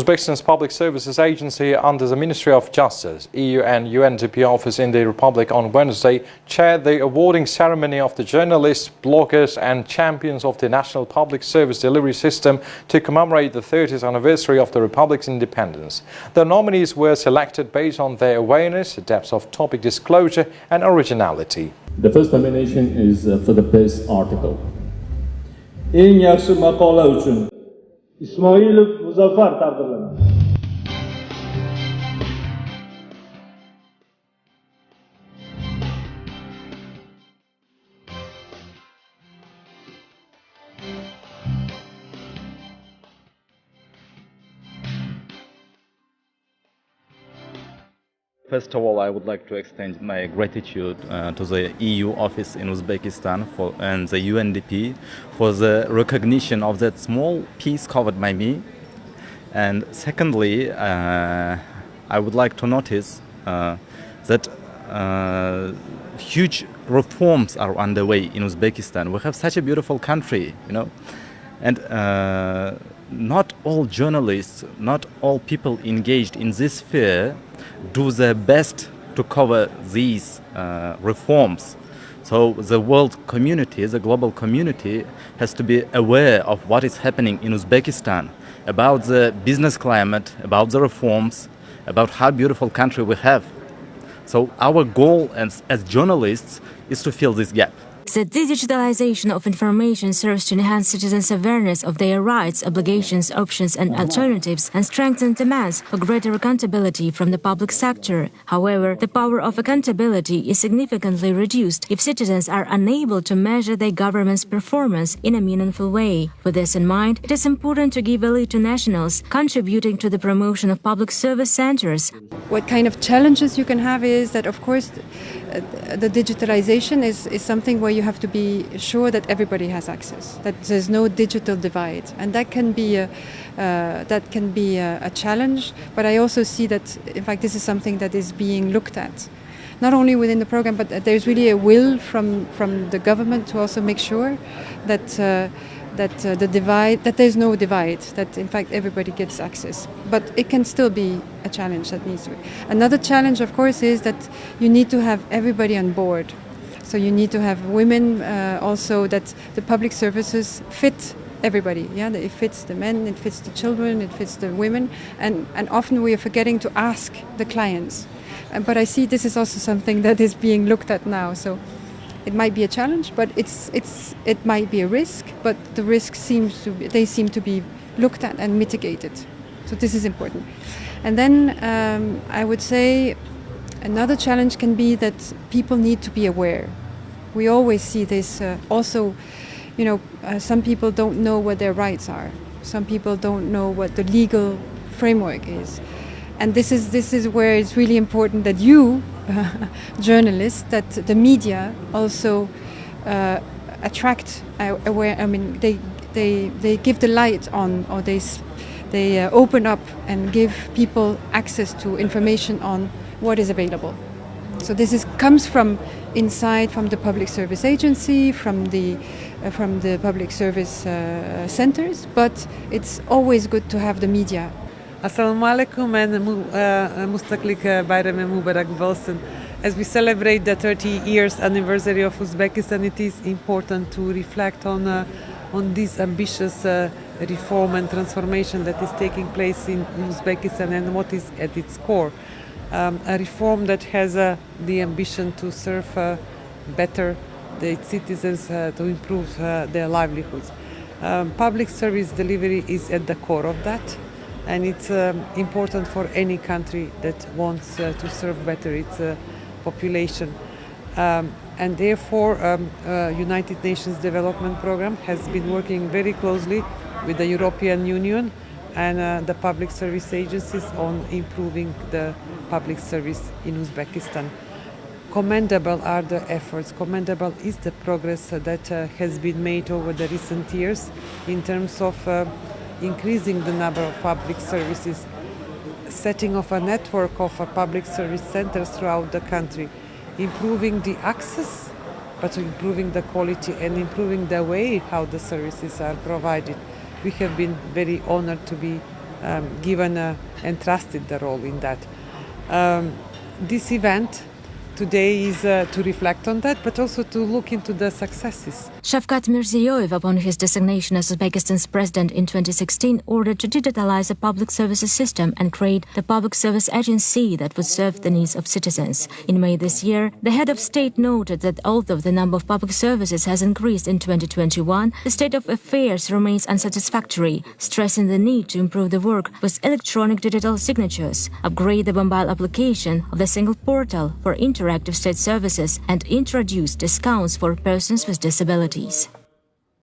Uzbekistan's Public Services Agency under the Ministry of Justice, EU and UNDP office in the Republic on Wednesday chaired the awarding ceremony of the journalists, bloggers and champions of the National Public Service Delivery System to commemorate the 30th anniversary of the Republic's independence. The nominees were selected based on their awareness, depth of topic disclosure and originality. The first nomination is for the best article. En yaxshi maqola uchun İsmailov Muzaffar taqdirlandi. First of all, I would like to extend my gratitude to the EU office in Uzbekistan and the UNDP for the recognition of that small piece covered by me. And secondly, I would like to notice that huge reforms are underway in Uzbekistan. We have such a beautiful country, and not all journalists, not all people engaged in this sphere do their best to cover these reforms. So the world community, the global community, has to be aware of what is happening in Uzbekistan, about the business climate, about the reforms, about how beautiful country we have. So our goal as journalists is to fill this gap. The digitalization of information serves to enhance citizens' awareness of their rights, obligations, options and alternatives and strengthen demands for greater accountability from the public sector. However, the power of accountability is significantly reduced if citizens are unable to measure their government's performance in a meaningful way. With this in mind, it is important to give value to nationals contributing to the promotion of public service centers. What kind of challenges you can have is that, of course, the digitalization is something where you have to be sure that everybody has access, that there's no digital divide, and that can be a challenge. But I also see that, in fact, this is something that is being looked at, not only within the program, but there's really a will from the government to also make sure that that there's no divide, that in fact everybody gets access. But it can still be a challenge that needs to be. Another challenge, of course, is that you need to have everybody on board. So you need to have women also, that the public services fit everybody. Yeah, it fits the men, it fits the children, it fits the women, and often we are forgetting to ask the clients. But I see this is also something that is being looked at now. So it might be a challenge, but it might be a risk. But the risk seem to be looked at and mitigated. So this is important. And then I would say another challenge can be that people need to be aware. We always see this also. Some people don't know what their rights are. Some people don't know what the legal framework is. And this is where it's really important that you, journalists, that the media also attract aware. I mean, they give the light on, or they open up and give people access to information on what is available. So this comes from inside, from the Public Service Agency, from the public service centers, but it's always good to have the media. Assalamu alaikum and Mustaqlik Bayram Mubarak Bolsun. As we celebrate the 30 years anniversary of Uzbekistan, it is important to reflect on this ambitious reform and transformation that is taking place in Uzbekistan and what is at its core. A reform that has the ambition to serve better the citizens, to improve their livelihoods. Public service delivery is at the core of that. And it's important for any country that wants to serve better its population. And therefore, United Nations Development Program has been working very closely with the European Union and the public service agencies on improving the public service in Uzbekistan. Commendable are the efforts, commendable is the progress that has been made over the recent years in terms of increasing the number of public services, setting of a network of public service centers throughout the country, improving the access, but improving the quality and improving the way how the services are provided. We have been very honored to be given and trusted the role in that. This event today is to reflect on that, but also to look into the successes. Shavkat Mirziyoyev, upon his designation as Uzbekistan's president in 2016, ordered to digitalize the public services system and create the public service agency that would serve the needs of citizens. In May this year, the head of state noted that although the number of public services has increased in 2021, the state of affairs remains unsatisfactory, stressing the need to improve the work with electronic digital signatures, upgrade the mobile application of the single portal for interactive state services, and introduce discounts for persons with disabilities.